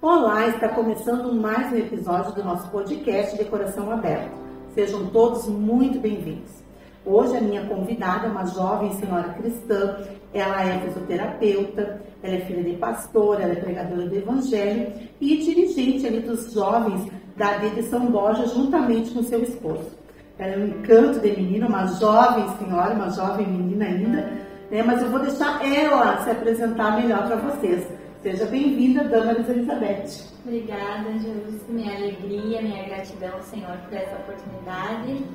Olá, está começando mais um episódio do nosso podcast de Coração Aberto. Sejam todos muito bem-vindos. Hoje a minha convidada é uma jovem senhora cristã, ela é fisioterapeuta, ela é filha de pastor, ela é pregadora do evangelho e dirigente ali dos jovens da AD de São Borja, juntamente com seu esposo. Ela é um encanto de menina, uma jovem senhora, uma jovem menina ainda, né? Mas eu vou deixar ela se apresentar melhor para vocês. Seja bem-vinda, Damaris Elizabeth. Obrigada, Jesus. Minha alegria, minha gratidão, Senhor, por essa oportunidade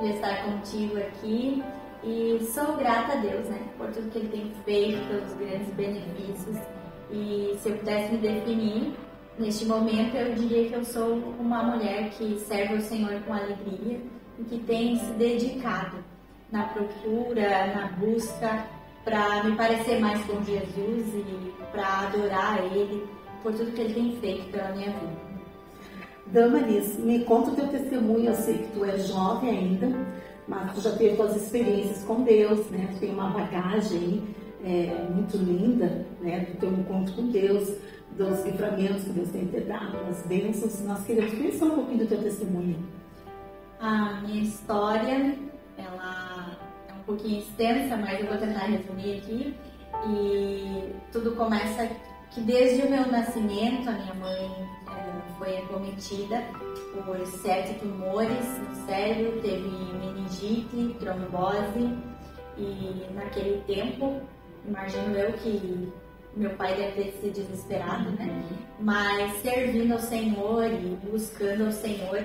de estar contigo aqui. E sou grata a Deus, né, por tudo que Ele tem feito, pelos grandes benefícios. E se eu pudesse me definir, neste momento, eu diria que eu sou uma mulher que serve ao Senhor com alegria e que tem se dedicado na procura, na busca, para me parecer mais com Jesus e para adorar Ele por tudo que Ele tem feito pela minha vida. Damaris, me conta o teu testemunho. Eu sei que tu é jovem ainda, mas tu já teve tuas experiências com Deus, né? Tu tem uma bagagem muito linda, né? Do teu encontro com Deus, dos livramentos que Deus tem te dado, das bênçãos. Nós queremos conhecer um pouquinho do teu testemunho. A minha história, ela é um pouquinho extensa, mas eu vou tentar resumir aqui. E tudo começa que desde o meu nascimento, a minha mãe foi acometida por 7 tumores no cérebro, teve meningite, trombose, e naquele tempo, imagino eu que meu pai deve ter se desesperado, né? Mas servindo ao Senhor e buscando ao Senhor,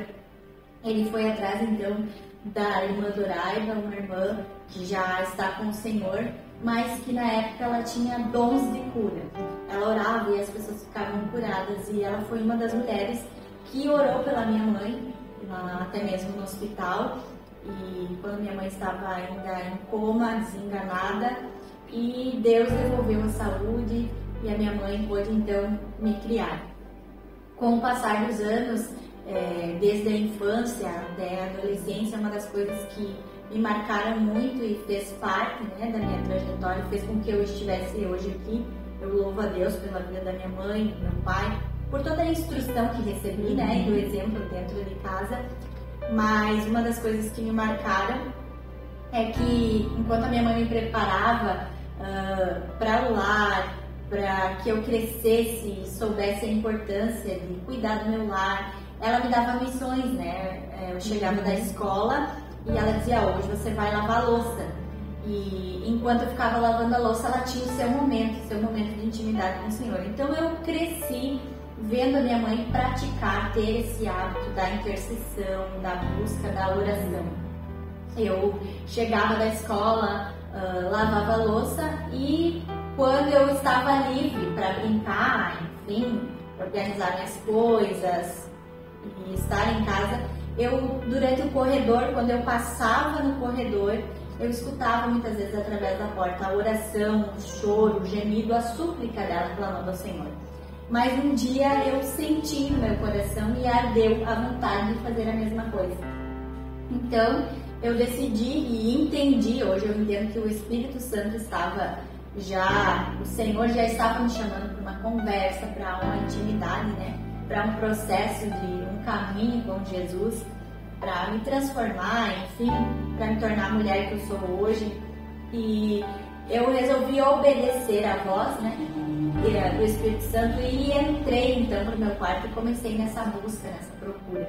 ele foi atrás então da irmã Doraiva, uma irmã que já está com o Senhor, mas que na época ela tinha dons de cura. Ela orava e as pessoas ficavam curadas, e ela foi uma das mulheres que orou pela minha mãe, até mesmo no hospital, e quando minha mãe estava ainda em coma, desenganada, e Deus devolveu a saúde e a minha mãe pôde então me criar. Com o passar dos anos, desde a infância até a adolescência, uma das coisas que me marcaram muito e fez parte, né, da minha trajetória, fez com que eu estivesse hoje aqui. Eu louvo a Deus pela vida da minha mãe, do meu pai, por toda a instrução que recebi, né, e do exemplo dentro de casa. Mas uma das coisas que me marcaram é que, enquanto a minha mãe me preparava para o lar, para que eu crescesse e soubesse a importância de cuidar do meu lar, ela me dava missões, né? Eu chegava da escola e ela dizia: hoje você vai lavar a louça. E enquanto eu ficava lavando a louça, ela tinha o seu momento de intimidade com o Senhor. Então eu cresci vendo a minha mãe praticar, ter esse hábito da intercessão, da busca, da oração. Eu chegava da escola, lavava a louça, e quando eu estava livre para brincar, enfim, organizar minhas coisas e estar em casa, durante o corredor, quando eu passava no corredor, eu escutava muitas vezes através da porta a oração, o choro, o gemido, a súplica dela clamando ao Senhor. Mas um dia eu senti no meu coração e ardeu a vontade de fazer a mesma coisa. Então eu decidi e entendi, hoje eu entendo que o Espírito Santo o Senhor já estava me chamando para uma conversa, para uma intimidade, né? Para um processo de um caminho com Jesus, para me transformar, enfim, para me tornar a mulher que eu sou hoje. E eu resolvi obedecer à voz, né, do Espírito Santo, e entrei então para o meu quarto e comecei nessa busca, nessa procura.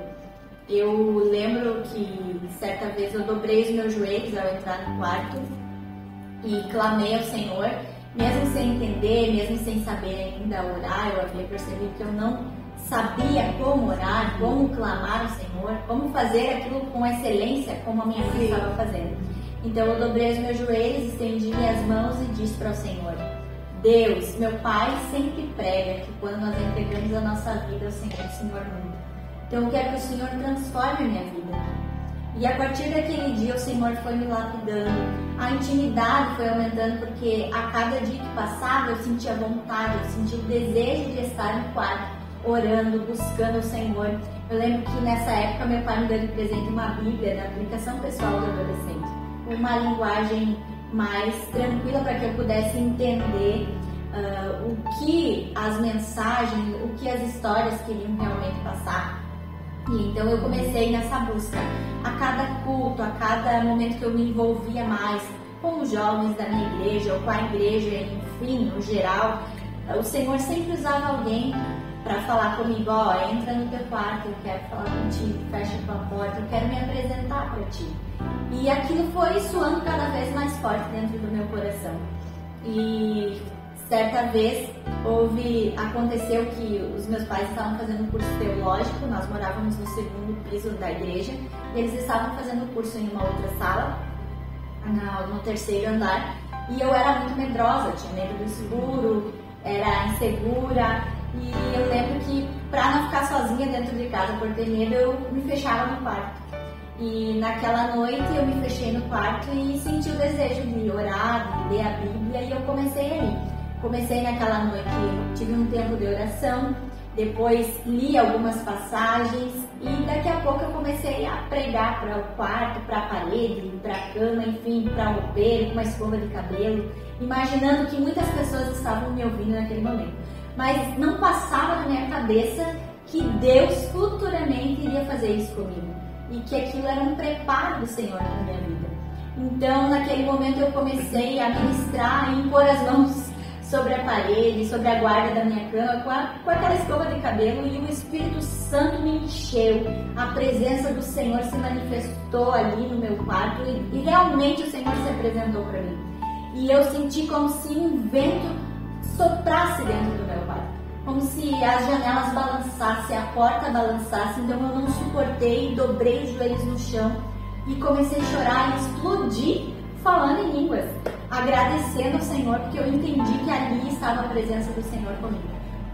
Eu lembro que certa vez eu dobrei os meus joelhos ao entrar no quarto e clamei ao Senhor, mesmo sem entender, mesmo sem saber ainda orar. Eu havia percebido que eu não sabia como orar, como clamar ao Senhor, como fazer aquilo com excelência, como a minha mãe estava fazendo. Então eu dobrei os meus joelhos, estendi minhas mãos e disse para o Senhor: Deus, meu Pai sempre prega que quando nós entregamos a nossa vida ao Senhor, o Senhor muda. Então eu quero que o Senhor transforme a minha vida. E a partir daquele dia o Senhor foi me lapidando, a intimidade foi aumentando, porque a cada dia que passava eu sentia vontade, eu sentia o desejo de estar no quarto, orando, buscando o Senhor. Eu lembro que nessa época meu pai me deu de presente uma Bíblia da aplicação pessoal do adolescente, uma linguagem mais tranquila para que eu pudesse entender o que as mensagens, o que as histórias queriam realmente passar. E então eu comecei nessa busca. A cada culto, a cada momento que eu me envolvia mais com os jovens da minha igreja ou com a igreja, enfim, no geral, o Senhor sempre usava alguém para falar comigo: ó, entra no teu quarto, eu quero falar contigo, fecha a tua porta, eu quero me apresentar para ti. E aquilo foi soando cada vez mais forte dentro do meu coração. E certa vez aconteceu que os meus pais estavam fazendo um curso teológico, nós morávamos no segundo piso da igreja, e eles estavam fazendo o curso em uma outra sala, no terceiro andar, e eu era muito medrosa, tinha medo do escuro, era insegura, e eu lembro que para não ficar sozinha dentro de casa por ter medo, eu me fechava no quarto. E naquela noite eu me fechei no quarto e senti o desejo de orar, de ler a Bíblia, e eu comecei ali. Comecei naquela noite, tive um tempo de oração, depois li algumas passagens e daqui a pouco eu comecei a pregar para o quarto, para a parede, para a cama, enfim, para o roupeiro, com uma escova de cabelo, imaginando que muitas pessoas estavam me ouvindo naquele momento. Mas não passava na minha cabeça que Deus futuramente iria fazer isso comigo e que aquilo era um preparo do Senhor na minha vida. Então, naquele momento eu comecei a ministrar, a impor as mãos sobre a parede, sobre a guarda da minha cama, com aquela escova de cabelo, e o Espírito Santo me encheu. A presença do Senhor se manifestou ali no meu quarto e realmente o Senhor se apresentou para mim. E eu senti como se um vento soprasse dentro do meu quarto, como se as janelas balançassem, a porta balançasse. Então eu não suportei, dobrei os joelhos no chão e comecei a chorar e explodir falando em línguas, agradecendo ao Senhor, porque eu entendi que ali estava a presença do Senhor comigo.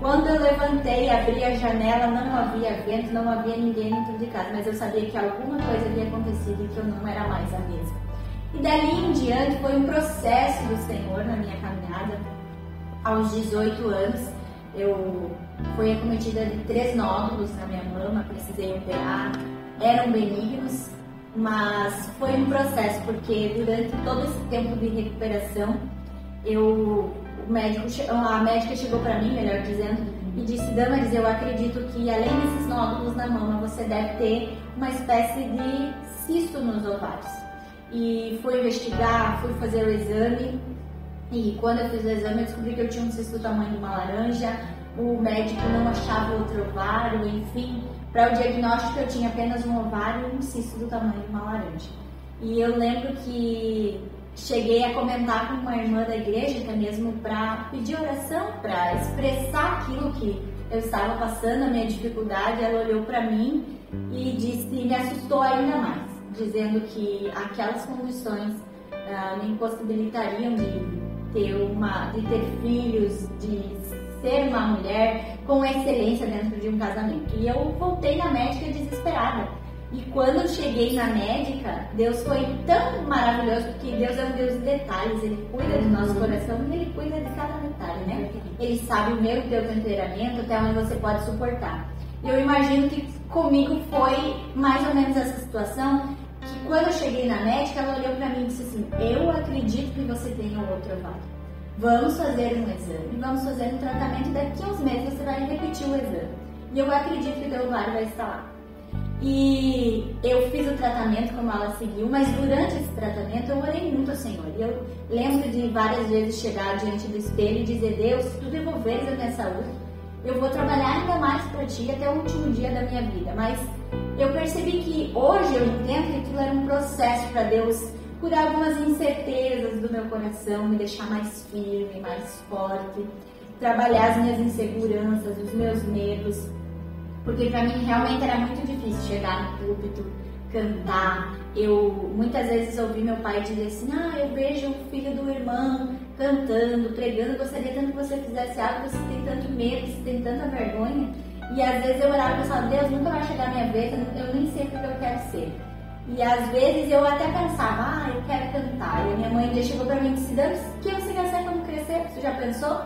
Quando eu levantei, abri a janela, não havia vento, não havia ninguém dentro de casa, mas eu sabia que alguma coisa havia acontecido e que eu não era mais a mesma. E dali em diante foi um processo do Senhor na minha caminhada. Aos 18 anos, eu fui acometida de 3 nódulos na minha mama, precisei operar, eram benignos, mas foi um processo, porque durante todo esse tempo de recuperação, a médica chegou para mim, melhor dizendo, e disse: Damaris, eu acredito que além desses nódulos na mama, você deve ter uma espécie de cisto nos ovários. E fui investigar, fui fazer o exame, e quando eu fiz o exame eu descobri que eu tinha um cisto do tamanho de uma laranja. O médico não achava outro ovário, enfim, para o diagnóstico eu tinha apenas um ovário e um cisto do tamanho de uma laranja. E eu lembro que cheguei a comentar com uma irmã da igreja, até mesmo para pedir oração, para expressar aquilo que eu estava passando, a minha dificuldade. Ela olhou para mim e me assustou ainda mais, dizendo que aquelas condições me impossibilitariam de ter filhos, de ser uma mulher com excelência dentro de um casamento. E eu voltei na médica desesperada. E quando eu cheguei na médica, Deus foi tão maravilhoso, porque Deus é um Deus de detalhes. Ele cuida do nosso coração e Ele cuida de cada detalhe, né? Ele sabe o meu e o teu temperamento, até onde você pode suportar. Eu imagino que comigo foi mais ou menos essa situação, que quando eu cheguei na médica, ela olhou pra mim e disse assim: eu acredito que você tenha um outro ovário. Vamos fazer um exame, vamos fazer um tratamento, daqui a uns meses você vai repetir o exame. E eu acredito que o teu ovário vai estar lá. E eu fiz o tratamento como ela seguiu, mas durante esse tratamento eu orei muito ao Senhor. E eu lembro de várias vezes chegar diante do espelho e dizer: Deus, se tu devolveres a minha saúde, eu vou trabalhar ainda mais para ti até o último dia da minha vida. Mas eu percebi que hoje eu entendo que aquilo era um processo para Deus curar algumas incertezas do meu coração, me deixar mais firme, mais forte, trabalhar as minhas inseguranças, os meus medos, porque para mim realmente era muito difícil chegar no púlpito, cantar. Eu muitas vezes ouvi meu pai dizer assim: eu vejo o filho do irmão cantando, pregando, gostaria tanto que você fizesse algo, você tem tanto medo, você tem tanta vergonha. E às vezes eu orava e pensava: Deus, nunca vai chegar a minha vez, eu nem sei o que eu quero ser. E às vezes eu até pensava: eu quero cantar. E a minha mãe chegou pra mim e disse: Dani, o que você quer ser quando crescer? Você já pensou?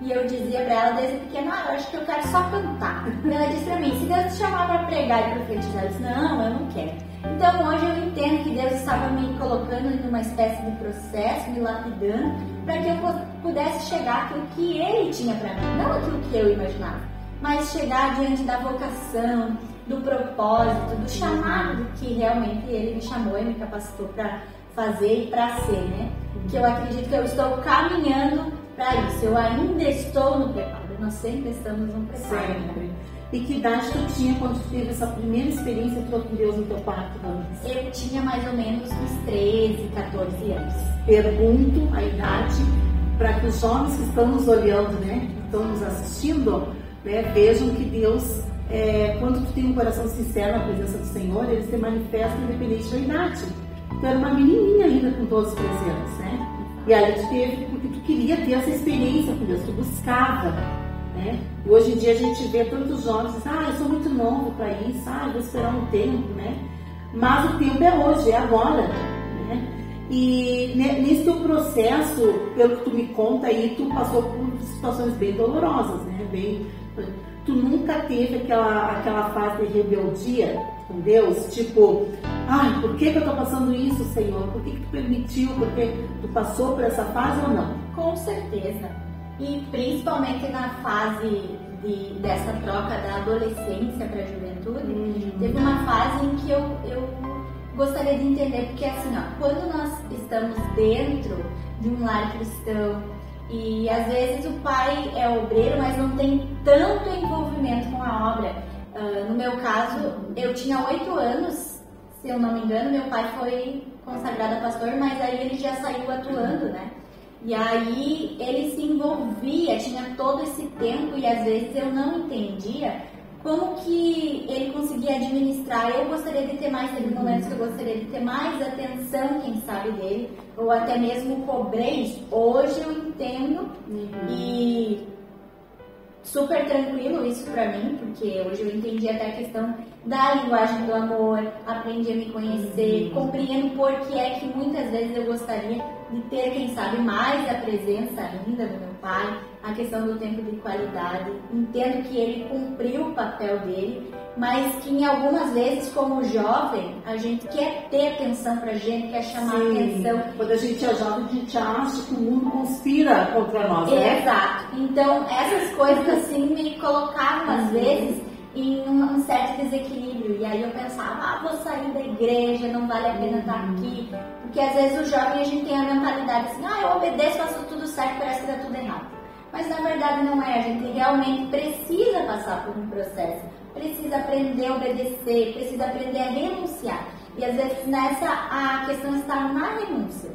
E eu dizia pra ela desde pequena, eu acho que eu quero só cantar. E ela disse pra mim, se Deus te chamar pra pregar e profetizar, eu disse, não, eu não quero. Então hoje eu entendo que Deus estava me colocando numa espécie de processo, me lapidando, para que eu pudesse chegar àquilo que Ele tinha pra mim, não aquilo que eu imaginava, mas chegar diante da vocação, do propósito, do chamado que realmente Ele me chamou e me capacitou para fazer e para ser, né? Que eu acredito que eu estou caminhando para isso, eu ainda estou no preparo, nós sempre estamos no preparo. Sempre. E que idade tu tinha quando tu teve essa primeira experiência com Deus no teu quarto, Vanessa? Eu tinha mais ou menos uns 13, 14 anos. Pergunto a idade para que os jovens que estão nos olhando, né, que estão nos assistindo, né, vejam que Deus, quando tu tem um coração sincero na presença do Senhor, Ele se manifesta independente da idade. Tu era uma menininha ainda com 12, 13 anos, né? E aí tu teve, porque tu queria ter essa experiência com Deus, tu buscava, né? E hoje em dia a gente vê tantos jovens, eu sou muito novo para isso, vou esperar um tempo, né? Mas o tempo é hoje, é agora, né? E nesse teu processo, pelo que tu me conta aí, tu passou por situações bem dolorosas, né? Tu nunca teve aquela fase de rebeldia com Deus, tipo, por que eu tô passando isso, Senhor? Por que tu permitiu? Porque tu passou por essa fase ou não? Com certeza. E principalmente na fase dessa troca da adolescência para a juventude, teve uma fase em que eu gostaria de entender, porque assim, quando nós estamos dentro de um lar cristão e às vezes o pai é obreiro, mas não tem tanto envolvimento com a obra. No meu caso, eu tinha 8 anos, se eu não me engano, meu pai foi consagrado a pastor, mas aí ele já saiu atuando, né? E aí ele se envolvia, tinha todo esse tempo e às vezes eu não entendia como que ele conseguia administrar. Eu gostaria de ter mais, teve momentos que eu gostaria de ter mais atenção, quem sabe, dele, ou até mesmo cobrei isso. Hoje eu entendo e super tranquilo isso pra mim, porque hoje eu entendi até a questão da linguagem do amor, aprendi a me conhecer, compreendo por que é que muitas vezes eu gostaria de ter, quem sabe, mais a presença ainda do meu pai, a questão do tempo de qualidade. Entendo que ele cumpriu o papel dele, mas que em algumas vezes, como jovem, a gente quer ter atenção pra gente, quer chamar atenção. Quando a gente é jovem, a gente acha que o mundo conspira contra nós, né? Exato. Então, essas coisas assim me colocavam às vezes em um certo desequilíbrio. E aí eu pensava, vou sair da igreja, não vale a pena estar aqui. Porque às vezes o jovem, a gente tem a mentalidade assim, eu obedeço, faço tudo certo, parece que dá tudo errado. Mas na verdade não é, a gente realmente precisa passar por um processo, precisa aprender a obedecer, precisa aprender a renunciar. E às vezes a questão está na renúncia.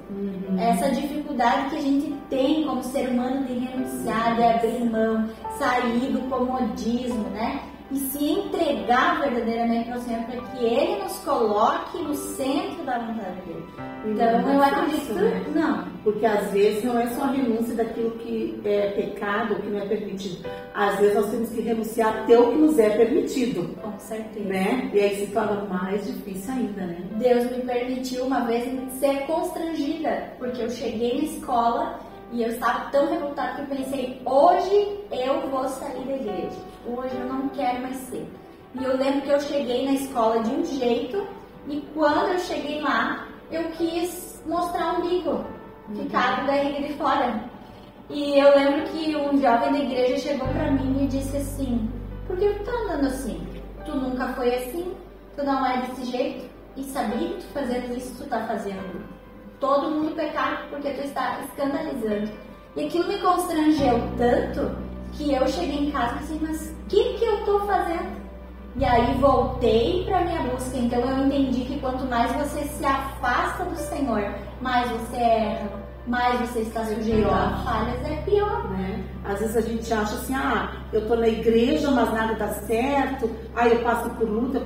Essa dificuldade que a gente tem como ser humano de renunciar, de abrir mão, sair do comodismo, né? E se entregar verdadeiramente ao Senhor para que Ele nos coloque no centro da vontade dele. Então eu acredito, né? Não. Porque às vezes não é só a renúncia daquilo que é pecado, que não é permitido. Às vezes nós temos que renunciar até o que nos é permitido. Com certeza. Né? E aí se torna mais difícil ainda, né? Deus me permitiu uma vez ser constrangida, porque eu cheguei na escola e eu estava tão revoltada que eu pensei, hoje eu vou sair da igreja. Hoje eu não quero mais ser. E eu lembro que eu cheguei na escola de um jeito e quando eu cheguei lá, eu quis mostrar um bico, ficar com a barriga de fora. E eu lembro que um jovem da igreja chegou pra mim e disse assim, por que tu tá andando assim? Tu nunca foi assim? Tu não é desse jeito? E sabia que tu fazendo isso, tu tá fazendo todo mundo pecar porque tu está escandalizando. E aquilo me constrangeu tanto que eu cheguei em casa e disse, mas o que eu tô fazendo? E aí voltei para minha busca. Então eu entendi que quanto mais você se afasta do Senhor, mais você erra, mais você está sujeito a falhas, é pior. Né? Às vezes a gente acha assim, eu tô na igreja, mas nada dá certo, eu passo por luta,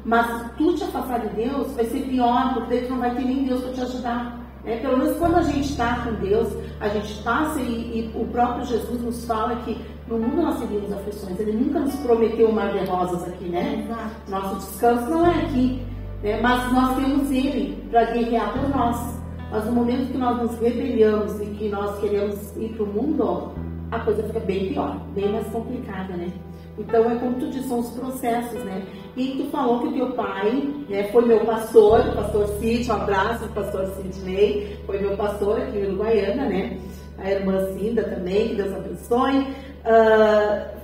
mas se tu te afastar de Deus, vai ser pior, porque daí tu não vai ter nem Deus para te ajudar. Pelo menos quando a gente está com Deus, a gente passa e o próprio Jesus nos fala que no mundo nós teríamos aflições. Ele nunca nos prometeu um mar de rosas aqui, né? Exato. Nosso descanso não é aqui, né? Mas nós temos Ele para guerrear por nós. Mas no momento que nós nos rebeliamos e que nós queremos ir para o mundo, a coisa fica bem pior, bem mais complicada, né? Então, é como tu disse, são os processos, né? E tu falou que o teu pai, né, foi meu pastor, o pastor Cid, um abraço, o pastor Sidney, foi meu pastor aqui em Uruguaiana, né? A irmã Cinda também, que Deus abençoe.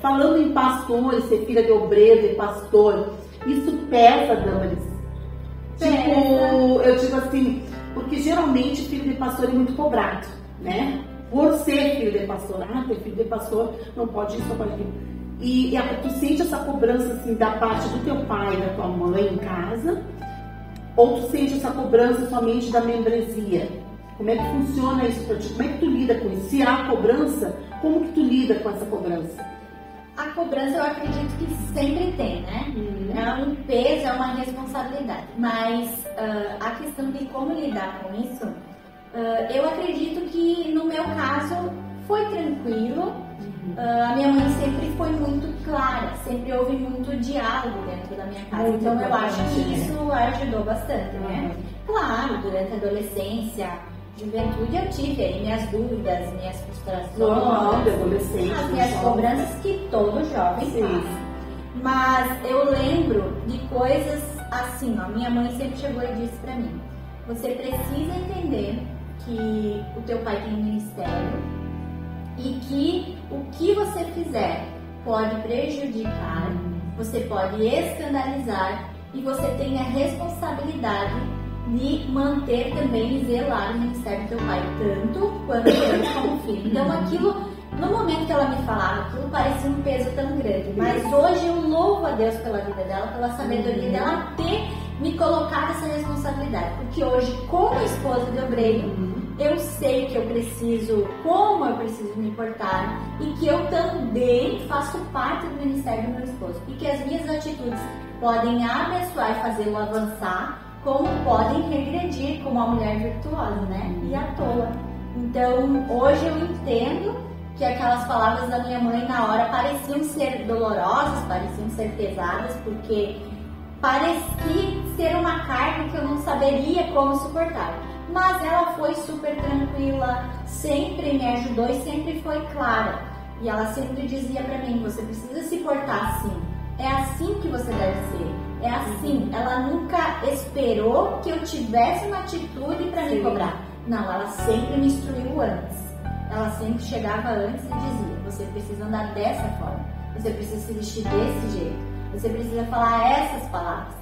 Falando em pastor, ser filha de obreiro e pastor, isso pesa, Damaris? Tipo, eu digo assim, porque geralmente filho de pastor é muito cobrado, né? Por ser filho de pastor, ter filho de pastor, não pode isso, não pode aquilo. E tu sente essa cobrança assim da parte do teu pai, da tua mãe em casa? Ou tu sente essa cobrança somente da membresia? Como é que funciona isso pra ti? Como é que tu lida com isso? Se há cobrança, como que tu lida com essa cobrança? A cobrança eu acredito que sempre tem, né? É um peso, é uma responsabilidade. Mas a questão de como lidar com isso, eu acredito que no meu caso foi tranquilo. A minha mãe sempre foi muito clara, sempre houve muito diálogo dentro da minha casa, então eu acho que isso ajudou bastante, né? Claro, durante a adolescência, juventude, eu tive aí minhas dúvidas, minhas frustrações, normal, de adolescente, as minhas cobranças que todo jovem faz. Mas eu lembro de coisas assim, ó, minha mãe sempre chegou e disse pra mim: você precisa entender que o teu pai tem um ministério e que o que você fizer pode prejudicar, você pode escandalizar e você tem a responsabilidade de manter também e zelar o ministério do teu pai, tanto quanto eu como filho. Então aquilo, no momento que ela me falava, aquilo parecia um peso tão grande, mas hoje eu louvo a Deus pela vida dela, pela sabedoria dela ter me colocado essa responsabilidade, porque hoje, como esposa de obreiro, eu sei que eu preciso, como eu preciso me importar e que eu também faço parte do ministério do meu esposo e que as minhas atitudes podem abençoar e fazê-lo avançar, como podem regredir como uma mulher virtuosa, né? E à toa. Então, hoje eu entendo que aquelas palavras da minha mãe na hora pareciam ser dolorosas, pareciam ser pesadas, porque parecia ser uma carga que eu não saberia como suportar. Mas ela foi super tranquila, sempre me ajudou e sempre foi clara. E ela sempre dizia pra mim: você precisa se portar assim. É assim que você deve ser. É assim. Ela nunca esperou que eu tivesse uma atitude pra me cobrar. Não, ela sempre me instruiu antes. Ela sempre chegava antes e dizia: você precisa andar dessa forma. Você precisa se vestir desse jeito. Você precisa falar essas palavras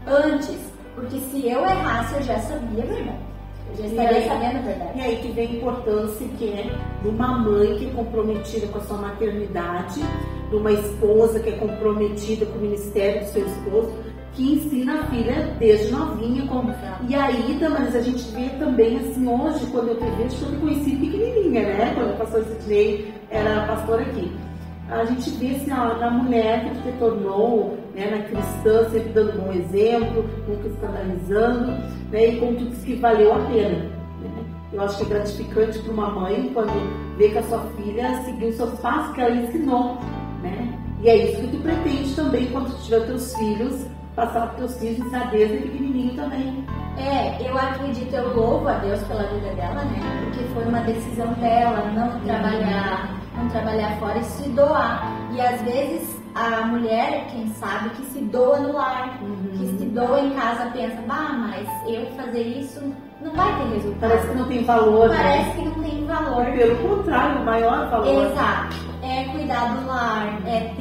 antes. Porque se eu errasse, eu já sabia a verdade. Eu já estaria sabendo a verdade. E aí que vem a importância que é de uma mãe que é comprometida com a sua maternidade, de uma esposa que é comprometida com o ministério do seu esposo, que ensina a filha desde novinha. E aí, Damaris, a gente vê também, assim, hoje, quando eu te vejo, eu te conheci pequenininha, né? Quando o pastor Sidney era pastor aqui. A gente vê assim, na mulher que tu te tornou, né, na cristã, sempre dando um bom exemplo, nunca escandalizando, né, e como tu disse que valeu a pena. Né? Eu acho que é gratificante para uma mãe quando vê que a sua filha seguiu os seus passos que ela ensinou. Né? E é isso que tu pretende também, quando tu tiver teus filhos, passar para teus filhos ensinar desde pequenininho também. Eu acredito, eu louvo a Deus pela vida dela, né? Porque foi uma decisão dela não trabalhar fora e se doar. E às vezes a mulher, quem sabe, que se doa no lar, que se doa em casa, pensa: mas eu fazer isso não vai ter resultado. Parece que não tem valor. Parece que não tem valor. Pelo contrário, o maior valor. Exato. É cuidar do lar, é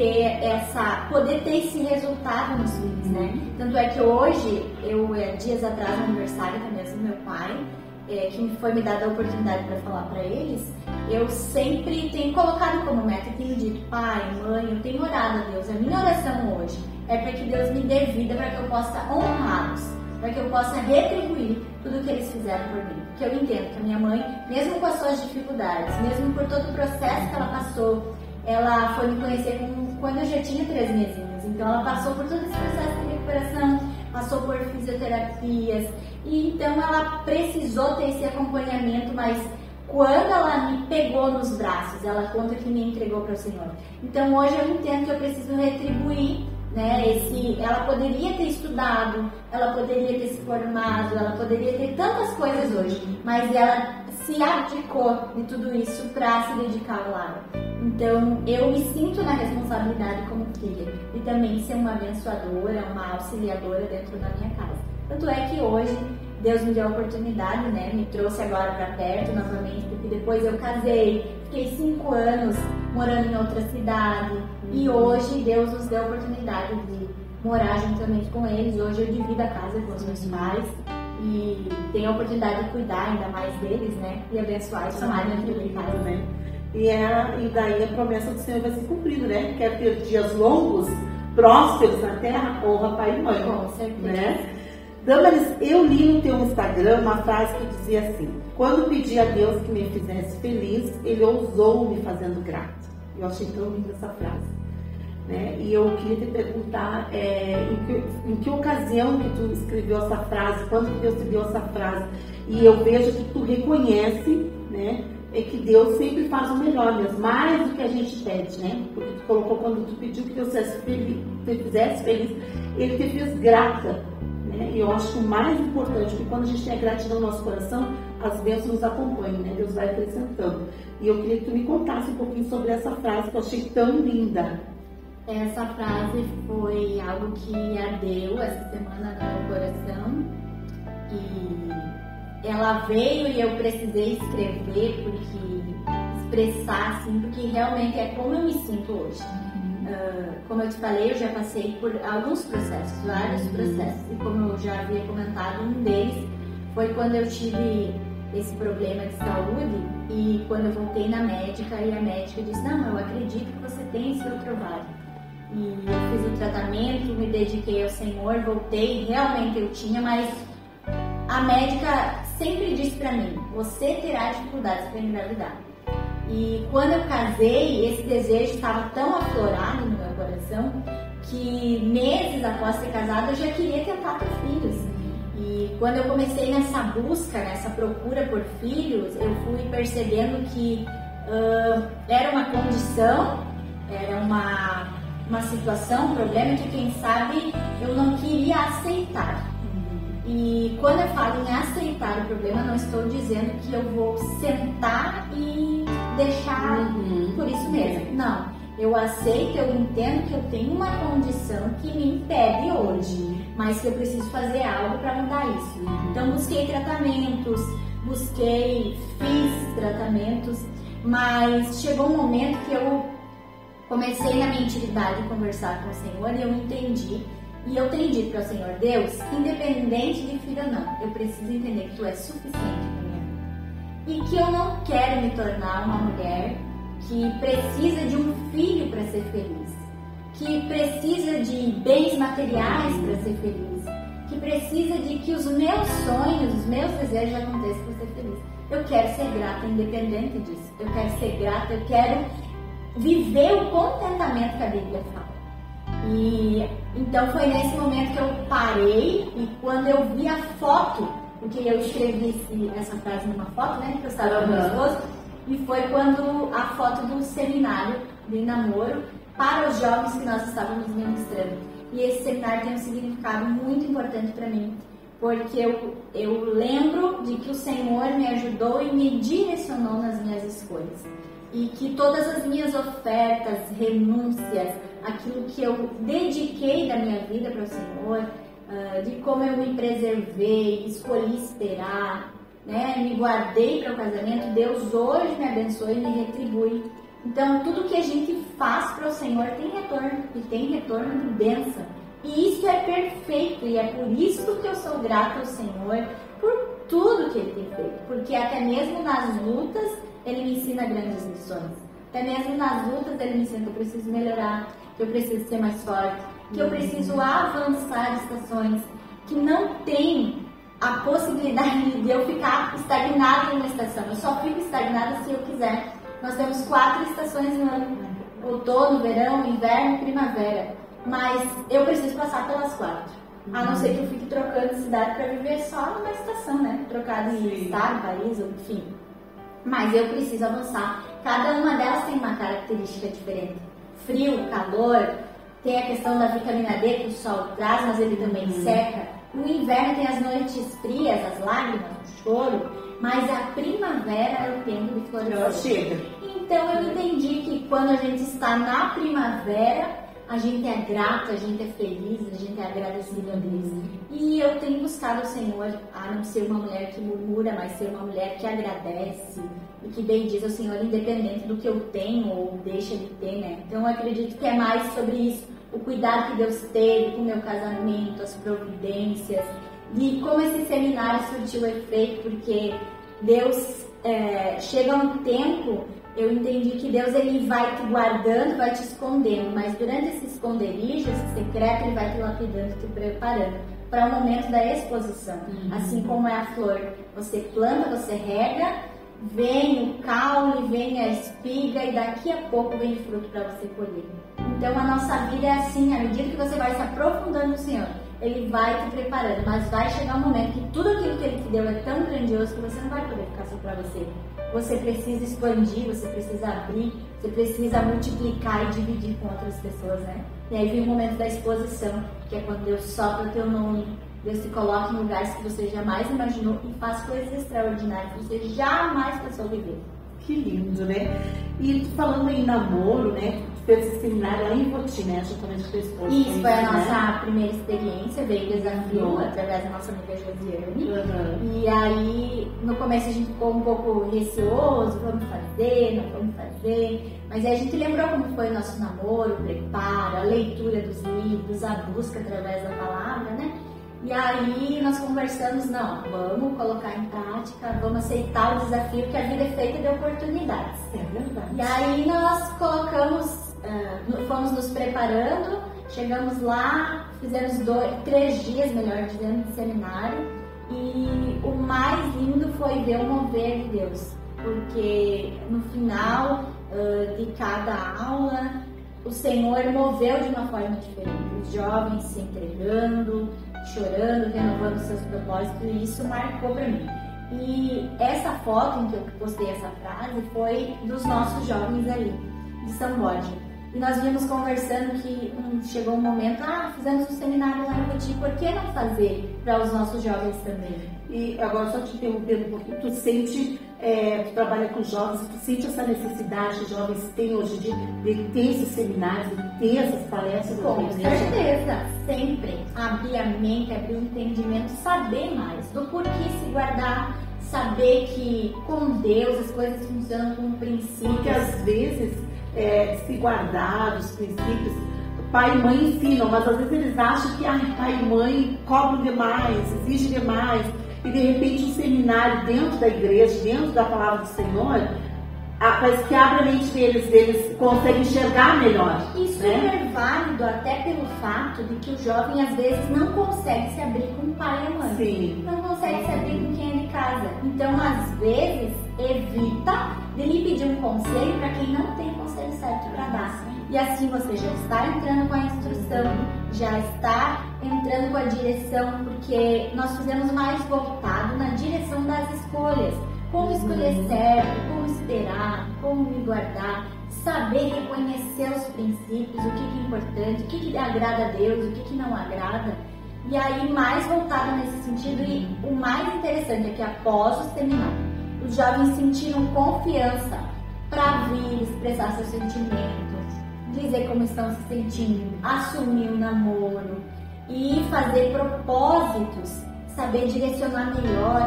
poder ter esse resultado nos filhos, né? Tanto é que hoje, dias atrás, no aniversário também do meu pai, que foi me dada a oportunidade para falar para eles, eu sempre tenho colocado como meta, tenho dito: pai, mãe, eu tenho orado a Deus, a minha oração hoje é para que Deus me dê vida, para que eu possa honrá-los, para que eu possa retribuir tudo que eles fizeram por mim. Porque eu entendo que a minha mãe, mesmo com as suas dificuldades, mesmo por todo o processo que ela passou, ela foi me conhecer quando eu já tinha 3 mesinhos. Então ela passou por todo esse processo de recuperação, passou por fisioterapias, e então ela precisou ter esse acompanhamento, mas quando ela me pegou nos braços, ela conta que me entregou para o Senhor. Então hoje eu entendo que eu preciso retribuir né? Ela poderia ter estudado, ela poderia ter se formado, ela poderia ter tantas coisas hoje, mas ela se abdicou de tudo isso para se dedicar ao lar. Então, eu me sinto na responsabilidade como filha e também ser uma abençoadora, uma auxiliadora dentro da minha casa. Tanto é que hoje Deus me deu a oportunidade, né? Me trouxe agora para perto novamente, porque depois eu casei, fiquei 5 anos morando em outra cidade e hoje Deus nos deu a oportunidade de morar juntamente com eles. Hoje eu divido a casa com os meus pais e tenho a oportunidade de cuidar ainda mais deles, né? E abençoar e chamar dentro de casa, né? E daí a promessa do Senhor vai se cumprindo, né? Quer ter dias longos, prósperos na terra, honra pai e mãe. Com certeza. Né? Damaris, eu li no teu Instagram uma frase que dizia assim: quando pedi a Deus que me fizesse feliz, Ele ousou me fazendo grata. Eu achei tão linda essa frase. Né? E eu queria te perguntar em que ocasião que tu escreveu essa frase, quando que Deus te deu essa frase. E eu vejo que tu reconhece, né? É que Deus sempre faz o melhor, mesmo, mais do que a gente pede, né? Porque tu colocou, quando tu pediu que Deus te fizesse feliz, Ele te fez grata, né? E eu acho que o mais importante, porque quando a gente tem a gratidão no nosso coração, as bênçãos nos acompanham, né? Deus vai acrescentando. E eu queria que tu me contasse um pouquinho sobre essa frase que eu achei tão linda. Essa frase foi algo que ardeu essa semana no meu coração e ela veio e eu precisei escrever expressar assim, porque realmente é como eu me sinto hoje. Como eu te falei, eu já passei por alguns processos, vários processos, e como eu já havia comentado, um deles foi quando eu tive esse problema de saúde e quando eu voltei na médica e a médica disse: não, eu acredito que você tem esse outro ovário. E eu fiz o tratamento, me dediquei ao Senhor, voltei, realmente eu tinha, mas a médica sempre disse pra mim: você terá dificuldades para engravidar. E quando eu casei, esse desejo estava tão aflorado no meu coração que meses após ser casada eu já queria tentar ter filhos. E quando eu comecei nessa busca, nessa procura por filhos, eu fui percebendo que era uma condição, era uma situação, um problema que, quem sabe, eu não queria aceitar. E quando eu falo em aceitar o problema, não estou dizendo que eu vou sentar e deixar por isso mesmo. Não, eu aceito, eu entendo que eu tenho uma condição que me impede hoje, mas que eu preciso fazer algo para mudar isso. Então busquei tratamentos, fiz tratamentos, mas chegou um momento que eu comecei na minha intimidade a conversar com o Senhor e eu entendi. E eu tenho dito para o Senhor: Deus, independente de filho ou não, eu preciso entender que Tu és suficiente para minha vida. E que eu não quero me tornar uma mulher que precisa de um filho para ser feliz, que precisa de bens materiais para ser feliz, que precisa de que os meus sonhos, os meus desejos aconteçam para ser feliz. Eu quero ser grata independente disso. Eu quero ser grata, eu quero viver o contentamento que a Bíblia fala. E então foi nesse momento que eu parei e quando eu vi a foto, porque eu escrevi essa frase numa foto, né, que eu estava com o meu esposo, e foi quando a foto do seminário de namoro para os jovens que nós estávamos ministrando. E esse seminário tem um significado muito importante para mim, porque eu lembro de que o Senhor me ajudou e me direcionou nas minhas escolhas. E que todas as minhas ofertas, renúncias, aquilo que eu dediquei da minha vida para o Senhor, de como eu me preservei, escolhi esperar, né, me guardei para o casamento, Deus hoje me abençoe e me retribui. Então, tudo que a gente faz para o Senhor tem retorno, e tem retorno de bênção. E isso é perfeito, e é por isso que eu sou grata ao Senhor, por tudo que Ele tem feito. Porque até mesmo nas lutas, Ele me ensina grandes lições. Até mesmo nas lutas, Ele me ensina que eu preciso melhorar, que eu preciso ser mais forte, que eu preciso avançar estações, que não tem a possibilidade de eu ficar estagnada em uma estação. Eu só fico estagnada se eu quiser. Nós temos 4 estações no ano: outono, verão, inverno e primavera. Mas eu preciso passar pelas 4. A não ser que eu fique trocando de cidade para viver só numa estação, né? Trocar de estado, país, enfim. Mas eu preciso avançar. Cada uma delas tem uma característica diferente. Frio, calor, tem a questão da vitamina D que o sol traz, mas ele também seca. No inverno tem as noites frias, as lágrimas, o choro, mas a primavera é o tempo de florescer. Então eu entendi que quando a gente está na primavera, a gente é grata, a gente é feliz, a gente é agradecida a Deus. E eu tenho buscado o Senhor a não ser uma mulher que murmura, mas ser uma mulher que agradece e que bendiz ao Senhor independente do que eu tenho ou deixa de ter, né? Então eu acredito que é mais sobre isso, o cuidado que Deus teve com o meu casamento, as providências, e como esse seminário surtiu efeito, porque Deus, chega um tempo, eu entendi que Deus ele vai te guardando, vai te escondendo, mas durante esse esconderijo, esse secreto, ele vai te lapidando, te preparando para o momento da exposição. Assim como é a flor, você planta, você rega, vem o caule, vem a espiga e daqui a pouco vem o fruto para você colher. Então a nossa vida é assim, à medida que você vai se aprofundando no Senhor, Ele vai te preparando, mas vai chegar um momento que tudo aquilo que Ele te deu é tão grandioso que você não vai poder ficar só para você. Você precisa expandir, você precisa abrir, você precisa multiplicar e dividir com outras pessoas, né? E aí vem o momento da exposição, que é quando Deus sopra o teu nome, Deus te coloca em lugares que você jamais imaginou e faz coisas extraordinárias que você jamais pensou viver. Que lindo, né? E falando em namoro, né? Fez esse seminário lá em Poti, né? Juntamente com a esposa. Isso foi a nossa primeira experiência, veio desafio através da nossa amiga Josiane. E aí, no começo a gente ficou um pouco receoso, vamos fazer, não vamos fazer. Mas aí a gente lembrou como foi o nosso namoro, o preparo, a leitura dos livros, a busca através da palavra, né? E aí nós conversamos, não, vamos colocar em prática, vamos aceitar o desafio, que a vida é feita de oportunidades. É verdade. E aí nós colocamos, fomos nos preparando, chegamos lá, fizemos 3 dias, melhor dizendo, de seminário. E o mais lindo foi ver o mover de Deus, porque no final de cada aula, o Senhor moveu de uma forma diferente. Os jovens se entregando, chorando, renovando seus propósitos, e isso marcou para mim. E essa foto em que eu postei essa frase foi dos nossos jovens ali, de São Borja. E nós vimos conversando que chegou um momento, fizemos um seminário lá no Poti, por que não fazer para os nossos jovens também? E agora só te interrompendo um pouquinho, tu sente, tu trabalha com jovens, tu sente essa necessidade que os jovens têm hoje de ter esses seminários, de ter essas palestras? Com certeza, sempre. Abrir a mente, abrir o entendimento, saber mais do porquê se guardar, saber que com Deus as coisas funcionam como princípios. Porque às vezes se guardar os princípios, pai e mãe ensinam, mas às vezes eles acham que pai e mãe cobram demais, exigem demais. E de repente um seminário dentro da igreja, dentro da palavra do Senhor, parece que abre a mente deles, eles conseguem enxergar melhor. Isso é válido até pelo fato de que o jovem às vezes não consegue se abrir com o pai e a mãe. Sim. Não consegue se abrir com quem é de casa. Então, às vezes, evita de lhe pedir um conselho para quem não tem o conselho certo para dar. E assim você já está entrando com a instrução, já está entrando com a direção, porque nós fizemos mais voltado na direção das escolhas. Como escolher certo, como esperar, como me guardar, saber reconhecer os princípios, o que é importante, o que agrada a Deus, o que não agrada. E aí mais voltado nesse sentido, e o mais interessante é que após o seminário, os jovens sentiram confiança para vir expressar seus sentimentos, dizer como estão se sentindo, assumir o namoro e fazer propósitos, saber direcionar melhor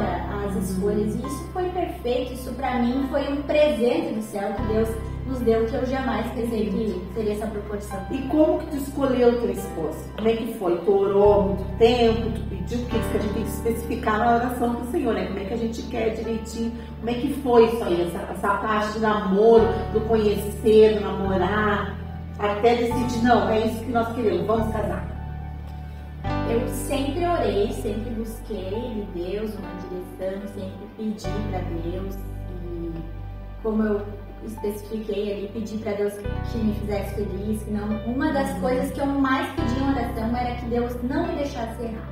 as escolhas. E isso foi perfeito, isso para mim foi um presente do céu que Deus nos deu, que eu jamais pensei que seria essa proporção. E como que tu escolheu o teu esposo? Como é que foi? Tu orou há muito tempo, tu pediu, porque isso que a gente tem que especificar na oração do Senhor, né? Como é que a gente quer direitinho, como é que foi isso aí, essa parte do namoro, do conhecer, do namorar, até decidir, não, é isso que nós queremos, vamos casar. Eu sempre orei, sempre busquei de Deus uma direção, sempre pedi para Deus, e como eu especifiquei ali, pedi para Deus que me fizesse feliz, que não, uma das coisas que eu mais pedi em oração era que Deus não me deixasse errar.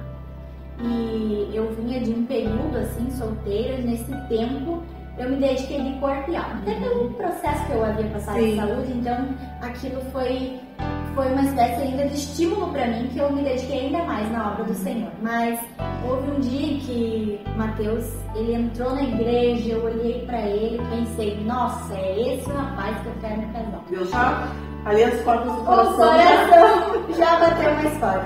E eu vinha de um período assim, solteira, e nesse tempo eu me dediquei de corpo e alma, até pelo processo que eu havia passado de saúde, então aquilo foi foi uma espécie ainda de estímulo para mim, que eu me dediquei ainda mais na obra do Senhor. Mas houve um dia que Mateus, ele entrou na igreja, eu olhei para ele e pensei, nossa, é esse o rapaz que eu quero me casar. Eu já, ali as portas do O coração. coração já bateu uma história.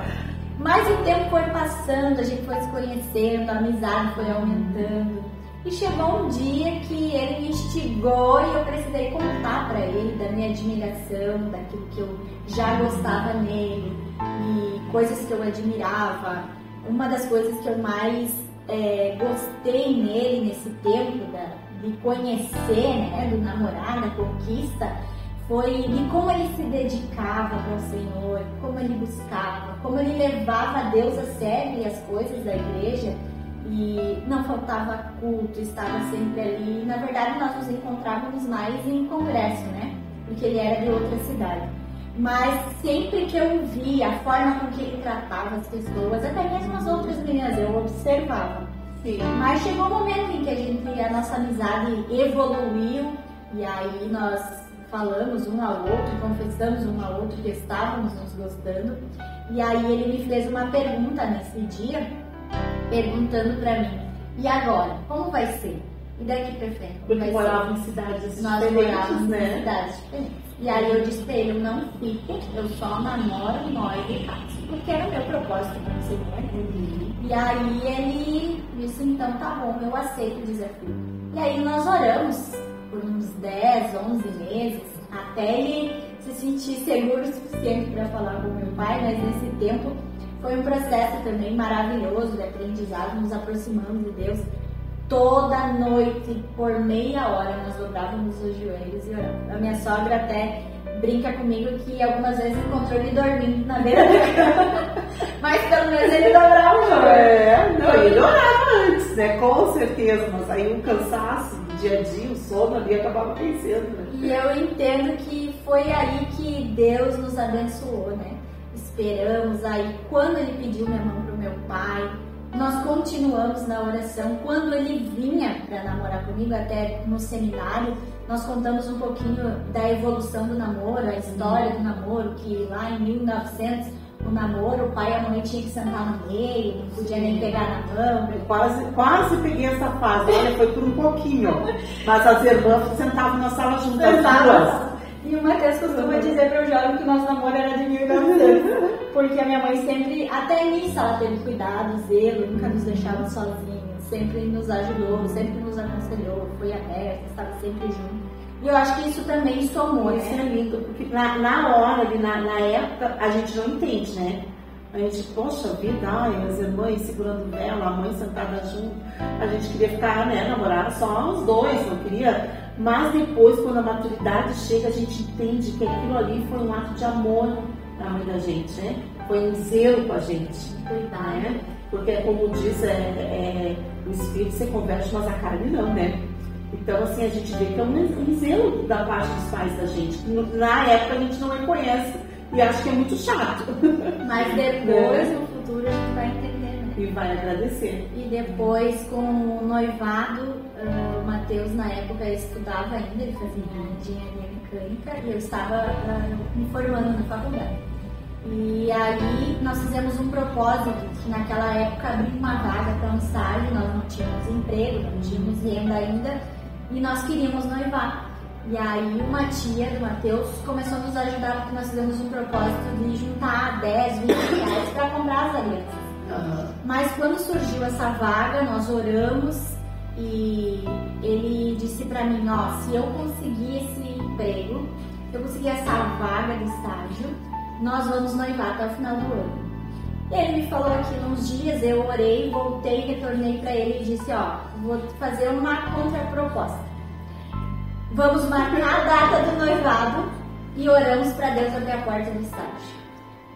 Mas o tempo foi passando, a gente foi se conhecendo, a amizade foi aumentando. E chegou um dia que ele me instigou e eu precisei contar para ele da minha admiração, daquilo que eu já gostava nele e coisas que eu admirava. Uma das coisas que eu mais gostei nele nesse tempo de conhecer, né, do namorar, da conquista, foi de como ele se dedicava para o Senhor, como ele buscava, como ele levava a Deus a sério e as coisas da igreja. E não faltava culto, estava sempre ali. Na verdade, nós nos encontrávamos mais em congresso, né? Porque ele era de outra cidade. Mas sempre que eu via a forma com que ele tratava as pessoas, até mesmo as outras meninas, eu observava. Sim. Mas chegou um momento em que a nossa amizade evoluiu e aí nós falamos um ao outro, confessamos um ao outro que estávamos nos gostando. E aí ele me fez uma pergunta nesse dia, perguntando pra mim, e agora, como vai ser? E daqui pra frente? Porque moravam em cidades Nós diferentes, morávamos né? em cidades diferentes. E aí eu disse pra ele, eu não fico, eu só namoro, noivo e caso. Porque era o meu propósito com o Senhor. E aí ele disse, então tá bom, eu aceito o desafio. E aí nós oramos por uns 10, 11 meses, até ele se sentir seguro o suficiente para falar com o meu pai, mas nesse tempo foi um processo também maravilhoso de aprendizado, nos aproximando de Deus. Toda noite, por meia hora, nós dobrávamos os joelhos e orávamos. A minha sogra até brinca comigo que algumas vezes encontrou ele dormindo na beira da cama, mas pelo menos ele dobrava o joelho. Não, ele orava antes, né? Com certeza, mas aí o cansaço, o dia a dia, o sono ali acabava vencendo, né? E eu entendo que foi aí que Deus nos abençoou, né? Esperamos aí, quando ele pediu minha mão pro meu pai, nós continuamos na oração. Quando ele vinha para namorar comigo, até no seminário, nós contamos um pouquinho da evolução do namoro, a história do namoro, que lá em 1900, o namoro, o pai e a mãe tinham que sentar no meio, não podia nem pegar na mão. Eu quase peguei essa fase, olha, foi por um pouquinho, mas as irmãs sentavam na sala juntas, as duas. E o Mateus costuma dizer para o jovem que o nosso namoro era de 1900, porque a minha mãe sempre, até nisso, ela teve cuidado, zelo, nunca nos deixava sozinhos, sempre nos ajudou, sempre nos aconselhou, foi aberta, estava sempre junto. E eu acho que isso também somou, Isso né? é lindo, porque na hora, na época, a gente não entende, né? A gente, poxa vida, ai, as irmãs segurando vela, a mãe sentada junto, a gente queria ficar, né, namorar só os dois, não queria. Mas depois, quando a maturidade chega, a gente entende que aquilo ali foi um ato de amor da mãe da gente, né? Foi um zelo com a gente, né? Porque, como diz, o espírito se converte, mas a carne não, né? Então, assim, a gente vê que é um zelo da parte dos pais da gente, que na época a gente não reconhece e acha que é muito chato. Mas depois, no futuro, a gente vai entender, né? E vai agradecer. E depois, com o noivado, o Mateus, na época, estudava ainda, ele fazia engenharia mecânica e eu estava me formando na faculdade. E aí, nós fizemos um propósito, que naquela época abriu uma vaga para um estágio, nós não tínhamos emprego, não tínhamos renda ainda, e nós queríamos noivar. E aí, uma tia do Mateus começou a nos ajudar, porque nós fizemos um propósito de juntar 10, 20 reais para comprar as alianças. Mas quando surgiu essa vaga, nós oramos e ele disse pra mim, ó, se eu conseguir esse emprego, se eu conseguir essa vaga de estágio, nós vamos noivar até o final do ano. E ele me falou aqui uns dias, eu orei, voltei, retornei pra ele e disse, ó, vou fazer uma contraproposta. Vamos marcar a data do noivado e oramos pra Deus abrir a porta do estágio.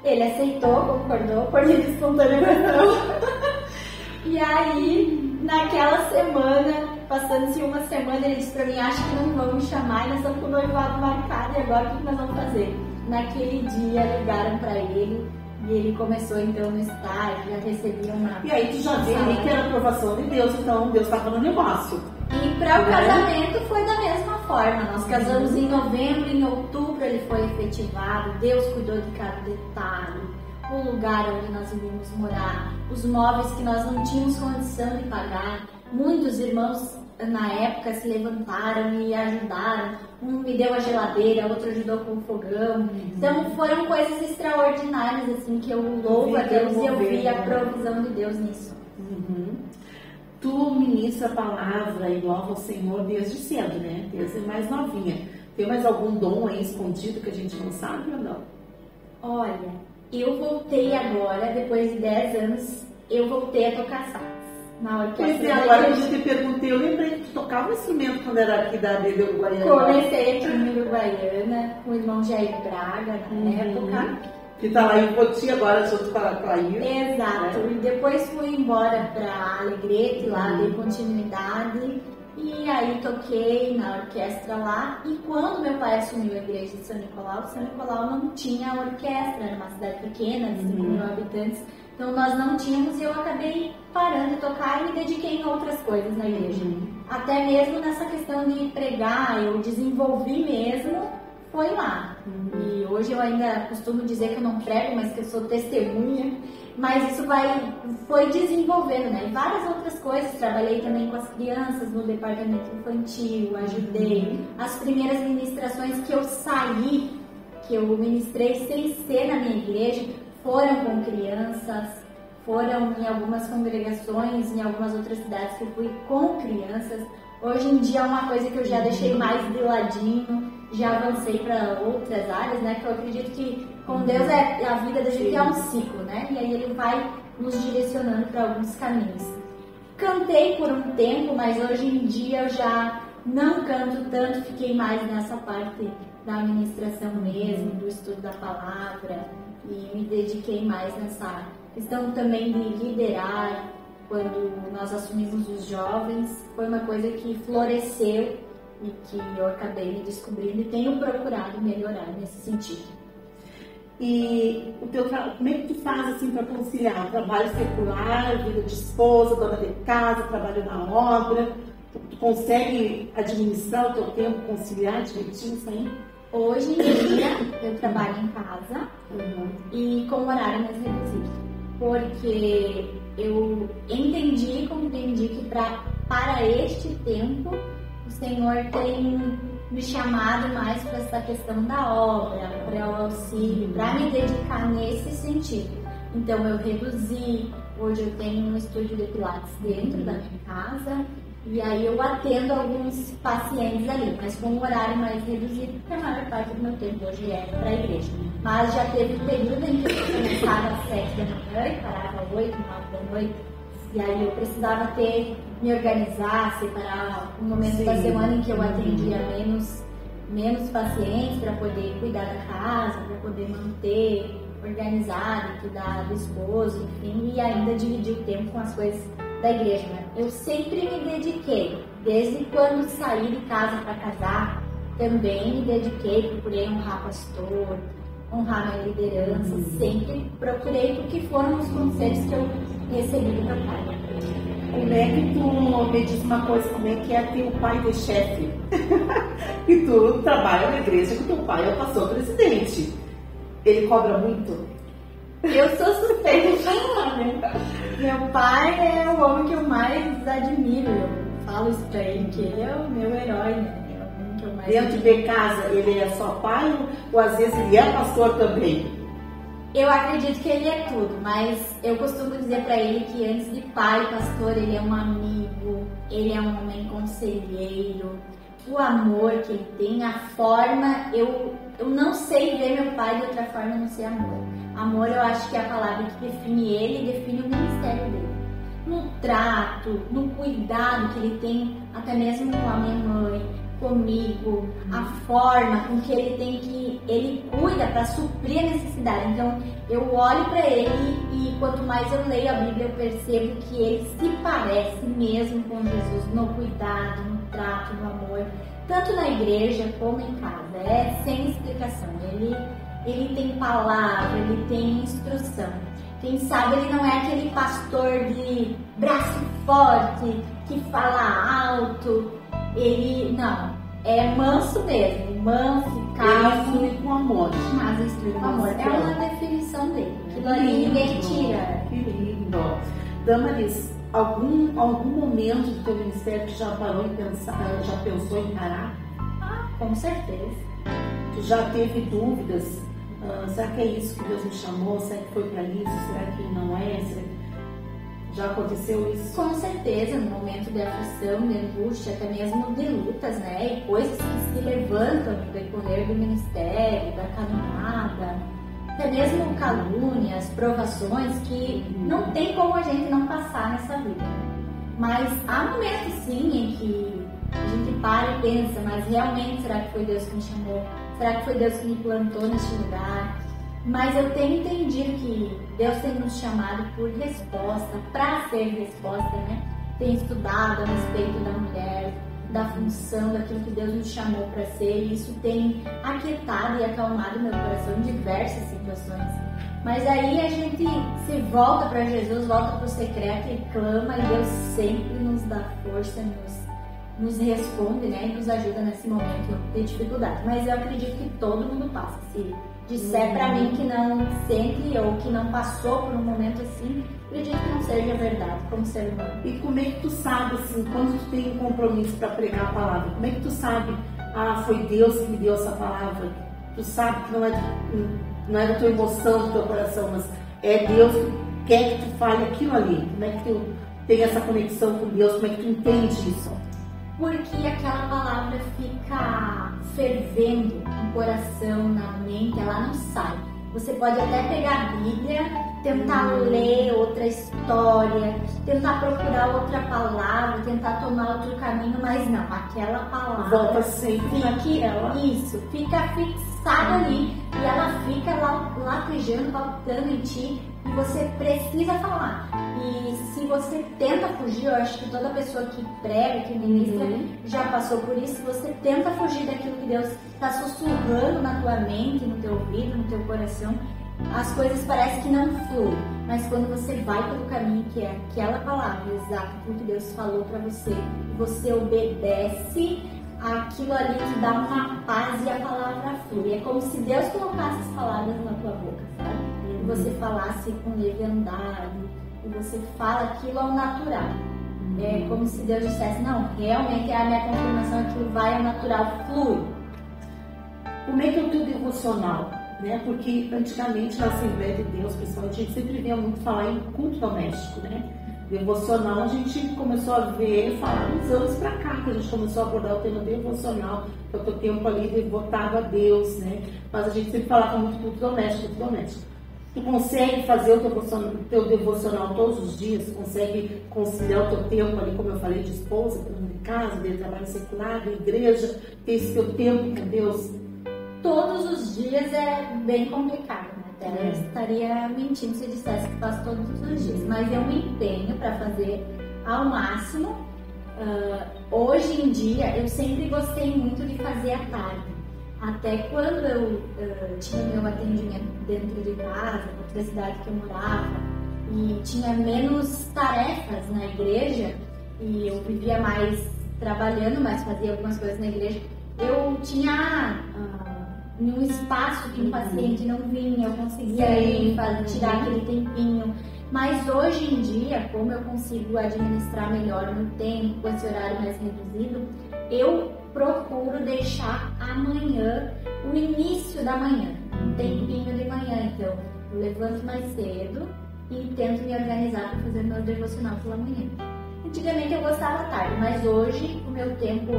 Ele aceitou, concordou, por livre e espontânea pressão. E aí, naquela semana, passando-se uma semana, ele disse pra mim, acho que não vão me chamar, nós estamos com o noivado marcado, e agora o que nós vamos fazer? Naquele dia, ligaram pra ele, e ele começou então no estágio, já recebia uma... E aí tu já vê que era a aprovação de Deus, então Deus estava no negócio. E para o casamento foi da mesma forma. forma. Nós casamos em novembro, em outubro ele foi efetivado. Deus cuidou de cada detalhe, o lugar onde nós iríamos morar, os móveis que nós não tínhamos condição de pagar. Muitos irmãos na época se levantaram e ajudaram. Um me deu a geladeira, outro ajudou com o fogão. Então foram coisas extraordinárias assim que eu louvo a Deus e eu vi a provisão de Deus nisso. Tu ministra a palavra e louva o Senhor desde cedo, né? Desde mais novinha. Tem mais algum dom aí escondido que a gente não sabe ou não? Olha, eu voltei agora, depois de 10 anos, eu voltei a tocar sax. Na orquestra. Pois é, agora que eu te perguntei, eu lembrei que tu tocava um instrumento quando era aqui da Uruguaiana. Comecei aqui em Uruguaiana, com o irmão Jair Braga na época. Que tá lá em Poti agora junto com a Clair. Exato, e depois fui embora para Alegrete, lá dei continuidade. E aí toquei na orquestra lá. E quando meu pai assumiu a igreja de São Nicolau não tinha orquestra, era uma cidade pequena, de 5.000 habitantes. Então nós não tínhamos e eu acabei parando de tocar e me dediquei em outras coisas na igreja. Até mesmo nessa questão de pregar, eu desenvolvi mesmo, foi lá. E hoje eu ainda costumo dizer que eu não prego, mas que eu sou testemunha. Mas isso foi desenvolvendo, né? E várias outras coisas. Trabalhei também com as crianças no departamento infantil, ajudei. As primeiras ministrações que eu saí, que eu ministrei sem ser na minha igreja, foram com crianças, foram em algumas congregações, em algumas outras cidades que eu fui com crianças. Hoje em dia é uma coisa que eu já deixei mais de ladinho, já avancei para outras áreas, né? Que eu acredito que com Deus a vida da gente é um ciclo, né? E aí Ele vai nos direcionando para alguns caminhos. Cantei por um tempo, mas hoje em dia eu já não canto tanto, fiquei mais nessa parte da administração mesmo, do estudo da palavra, e me dediquei mais nessa questão também de liderar. Quando nós assumimos os jovens, foi uma coisa que floresceu e que eu acabei me descobrindo e tenho procurado melhorar nesse sentido. E como é que tu faz assim para conciliar o trabalho secular, vida de esposa, dona de casa, trabalho na obra? Tu consegue administrar o teu tempo, conciliar direitinho isso aí? Hoje em dia eu trabalho em casa e com horário mais reduzido, porque eu entendi e compreendi que para este tempo o Senhor tem me chamado mais para essa questão da obra, para o auxílio, para me dedicar nesse sentido. Então eu reduzi, hoje eu tenho um estúdio de pilates dentro da minha casa e aí eu atendo alguns pacientes ali, mas com um horário mais reduzido, porque a maior parte do meu tempo hoje é para a igreja. Mas já teve um período em que eu começava às 7 da manhã e parava às 8, 9 da noite. E aí eu precisava me organizar, separar um momento da semana em que eu atendia menos pacientes para poder cuidar da casa, para poder manter organizado, cuidar do esposo, enfim, e ainda dividir o tempo com as coisas da igreja. Eu sempre me dediquei, desde quando saí de casa para casar, também me dediquei, procurei honrar pastor, honrar minha liderança, sempre procurei, porque foram os conselhos que eu recebi do meu pai. Como é que tu me diz uma coisa, como é que é ter o pai de chefe? E tu trabalha na igreja que teu pai é o pastor presidente. Ele cobra muito? Eu sou suspeita de falar, né? Meu pai é o homem que eu mais admiro. Eu falo isso pra ele, que ele é o meu herói, né? Dentro de casa, ele é só pai ou às vezes ele é pastor também? Eu acredito que ele é tudo, mas eu costumo dizer para ele que antes de pai, pastor, ele é um amigo, ele é um homem conselheiro. O amor que ele tem, a forma, eu não sei ver meu pai de outra forma a não ser amor. Amor, eu acho que é a palavra que define ele e define o ministério dele. No trato, no cuidado que ele tem, até mesmo com a minha mãe, comigo, a forma com que ele cuida para suprir a necessidade. Então eu olho para ele e quanto mais eu leio a Bíblia, eu percebo que ele se parece mesmo com Jesus no cuidado, no trato, no amor, tanto na igreja como em casa. É sem explicação. Ele tem palavra, ele tem instrução. Quem sabe ele não é aquele pastor de braço forte, que fala alto. Ele, não. é manso mesmo, manso, calmo. Ele instrui com amor. Mas instrui com amor. É uma definição dele. Aquilo ali ninguém tira. Que lindo. Damaris, algum momento do teu ministério tu já parou em pensar, já pensou em parar? Com certeza. Tu já teve dúvidas? Será que é isso que Deus me chamou? Será que foi para isso? Será que não é? Já aconteceu isso? Com certeza, no momento de aflição, de angústia, até mesmo de lutas, né? E coisas que se levantam no decorrer do ministério, da caminhada, até mesmo calúnias, provações que não tem como a gente não passar nessa vida. Mas há momentos sim em que a gente para e pensa, mas realmente será que foi Deus que me chamou? Será que foi Deus que me plantou neste lugar? Mas eu tenho entendido que Deus tem nos chamado por resposta, para ser resposta, né? Tenho estudado a respeito da mulher, da função, daquilo que Deus nos chamou para ser, e isso tem aquietado e acalmado meu coração em diversas situações. Mas aí a gente se volta para Jesus, volta para o secreto e clama, e Deus sempre nos dá força, nos responde, né? E nos ajuda nesse momento de dificuldade. Mas eu acredito que todo mundo passa. Se disser para mim que não sente ou que não passou por um momento assim, acredito que não seja verdade como ser humano. E como é que tu sabe, assim, quando tu tem um compromisso para pregar a palavra, como é que tu sabe, foi Deus que me deu essa palavra? Tu sabe que não é da tua emoção, do teu coração, mas é Deus que quer que tu fale aquilo ali. Como é que tu tem essa conexão com Deus? Como é que tu entende isso? Porque aquela palavra fica fervendo no coração, na mente, ela não sai. Você pode até pegar a Bíblia, tentar ler outra história, tentar procurar outra palavra, tentar tomar outro caminho, mas não, aquela palavra volta sempre naquela. Isso, fica fixada ali e ela fica latejando, palpitando em ti, e você precisa falar. E se você tenta fugir, eu acho que toda pessoa que prega, que ministra, já passou por isso. Se você tenta fugir daquilo que Deus está sussurrando na tua mente, no teu ouvido, no teu coração, as coisas parecem que não fluem. Mas quando você vai pelo caminho que é aquela palavra exata, aquilo que Deus falou para você, e você obedece, aquilo ali te dá uma paz e a palavra flui. É como se Deus colocasse as palavras na tua boca, sabe? E você falasse com leviandade, e você fala aquilo ao natural. É como se Deus dissesse, não, realmente é a minha confirmação, aquilo vai ao natural, flui. Como é que é o teu devocional? Né? Porque antigamente na Assembleia de Deus, pessoal, a gente sempre via muito falar em culto doméstico, né? Devocional a gente começou a ver, falar uns anos pra cá, que a gente começou a abordar o tema devocional, que é o teu tempo ali devotado a Deus, né? Mas a gente sempre falava muito culto doméstico. Tu consegue fazer o teu devocional todos os dias? Consegue conciliar o teu tempo ali, como eu falei, de esposa, de casa, de trabalho secular, de igreja, ter esse teu tempo com Deus? Todos os dias é bem complicado, né? Até eu estaria mentindo se eu dissesse que faço todos os dias. Mas eu me empenho para fazer ao máximo. Hoje em dia, eu sempre gostei muito de fazer à tarde. Até quando eu tinha meu atendimento dentro de casa, na outra cidade que eu morava, e tinha menos tarefas na igreja, e eu vivia mais trabalhando, mas fazia algumas coisas na igreja, eu tinha um espaço que o paciente não vinha, eu conseguia ir tirar aquele tempinho. Mas hoje em dia, como eu consigo administrar melhor o meu tempo, com esse horário mais reduzido, eu procuro deixar amanhã, o início da manhã, um tempinho de manhã. Então, eu levanto mais cedo e tento me organizar para fazer meu devocional pela manhã. Antigamente eu gostava à tarde, mas hoje o meu tempo,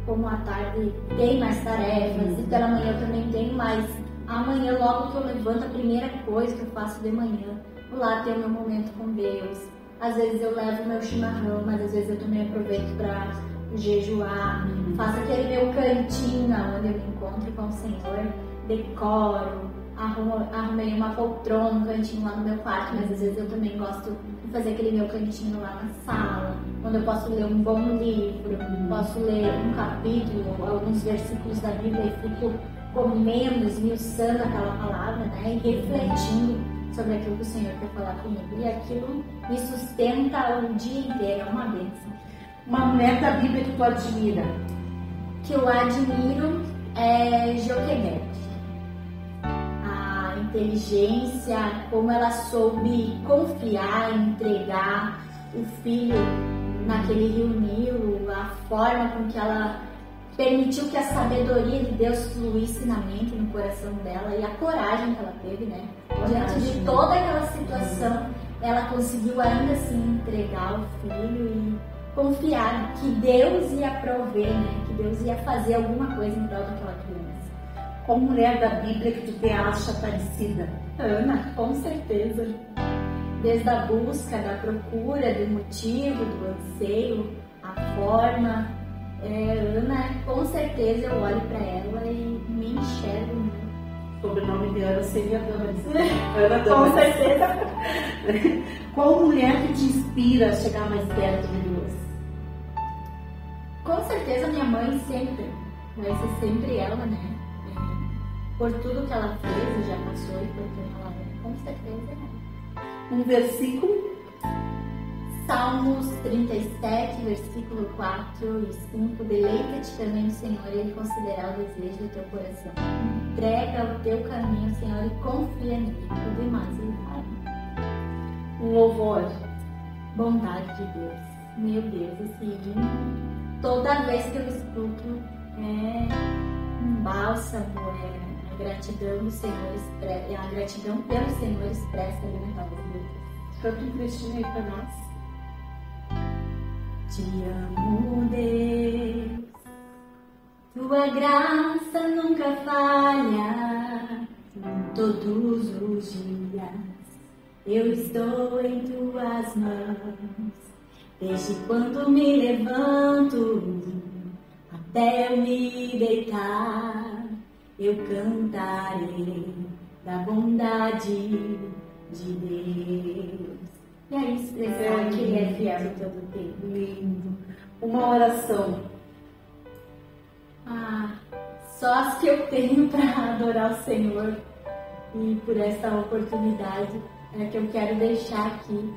como à tarde tem mais tarefas, e pela manhã eu também tenho mais. Amanhã, logo que eu levanto, a primeira coisa que eu faço de manhã, vou lá ter o meu momento com Deus. Às vezes eu levo o meu chimarrão, mas às vezes eu também aproveito para jejuar, faço aquele meu cantinho onde eu me encontro com o Senhor, decoro, arrumei uma poltrona, um cantinho lá no meu quarto, mas às vezes eu também gosto de fazer aquele meu cantinho lá na sala, onde eu posso ler um bom livro, posso ler um capítulo, alguns versículos da Bíblia e fico comendo, esmiuçando aquela palavra, né, e refletindo sobre aquilo que o Senhor quer falar comigo. E aquilo me sustenta o dia inteiro, é uma bênção. Uma mulher da Bíblia que tu admira? que eu admiro é Joquebed. A inteligência, como ela soube confiar, entregar o filho naquele rio Nilo, a forma com que ela permitiu que a sabedoria de Deus fluísse na mente, no coração dela, e a coragem que ela teve, né? Diante de toda aquela situação, ela conseguiu ainda assim entregar o filho e confiar que Deus ia prover, né? Que Deus ia fazer alguma coisa em prol daquela criança. Qual mulher da Bíblia que tu te acha parecida? Ana, com certeza. Desde a busca, da procura, do motivo, do anseio, a forma. Ana, com certeza eu olho para ela e me enxergo. O sobrenome de Ana seria Damaris. Ana Damaris. Com certeza. Qual mulher que te inspira a chegar mais perto de Deus? Com certeza minha mãe sempre. Vai ser sempre ela, né? Por tudo que ela fez e já passou e por quem ela é. Com certeza é ela. Um versículo? Salmos 37, versículo 4 e 5. Deleita-te também no Senhor e Ele concederá o desejo do teu coração. Entrega o teu caminho, Senhor, e confia nele. O demais Ele fará. Um louvor. Bondade de Deus. Meu Deus, esse hino, toda vez que eu escuto, é um bálsamo, a gratidão do Senhor expressa, a gratidão pelo Senhor expressa ali naquelas letras. Canta um trechinho aí para nós. Te amo, Deus, tua graça nunca falha, todos os dias eu estou em tuas mãos, desde quando me levanto até eu me deitar, eu cantarei da bondade de Deus. E aí expressar que Ele é fiel em todo tempo. Lindo. Uma oração. Só as que eu tenho para adorar o Senhor. E por essa oportunidade é que eu quero deixar aqui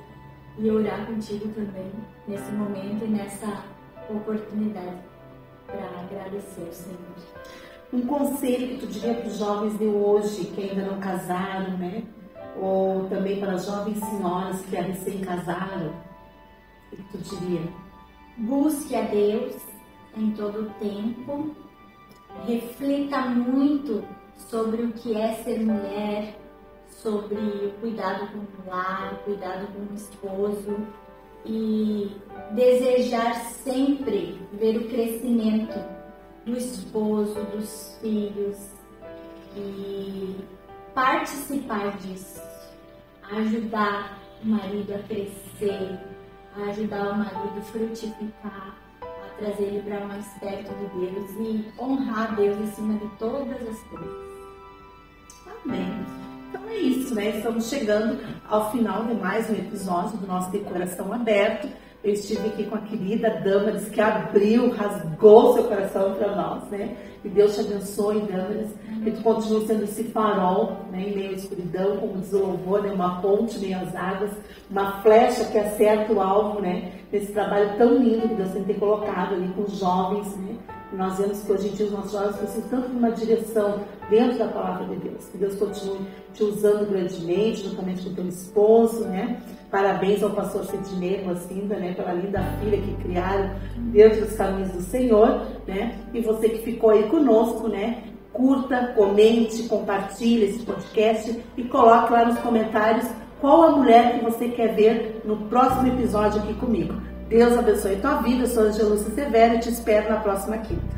e orar contigo também, nesse momento e nessa oportunidade, para agradecer ao Senhor. Um conselho que tu diria para os jovens de hoje, que ainda não casaram, né? Ou também para as jovens senhoras que recém casaram, o que tu diria? Busque a Deus em todo o tempo, reflita muito sobre o que é ser mulher, sobre o cuidado com o lar, o cuidado com o esposo e desejar sempre ver o crescimento do esposo, dos filhos e participar disso, ajudar o marido a crescer, a ajudar o marido a frutificar, a trazer ele para mais perto de Deus e honrar Deus acima de todas as coisas. Amém. Então é isso, né? Estamos chegando ao final de mais um episódio do nosso De Coração Aberto. Eu estive aqui com a querida Damaris, que abriu, rasgou seu coração para nós, né? Que Deus te abençoe, Damaris, que tu continue sendo esse farol, né, em meio à escuridão, como diz o louvor, né? Uma ponte em meio às águas, uma flecha que acerta o alvo, né? Nesse trabalho tão lindo que Deus tem que ter colocado ali com os jovens, né? Nós vemos que hoje em dia os nossos jovens precisam tanto de uma direção dentro da palavra de Deus. Que Deus continue te usando grandemente, juntamente com o teu esposo, né? Parabéns ao pastor Sidney Rocinda, né? Pela linda filha que criaram dentro dos caminhos do Senhor, né? E você que ficou aí conosco, né? Curta, comente, compartilhe esse podcast e coloque lá nos comentários qual a mulher que você quer ver no próximo episódio aqui comigo. Deus abençoe a tua vida. Eu sou Angela Lúcia Severo e te espero na próxima quinta.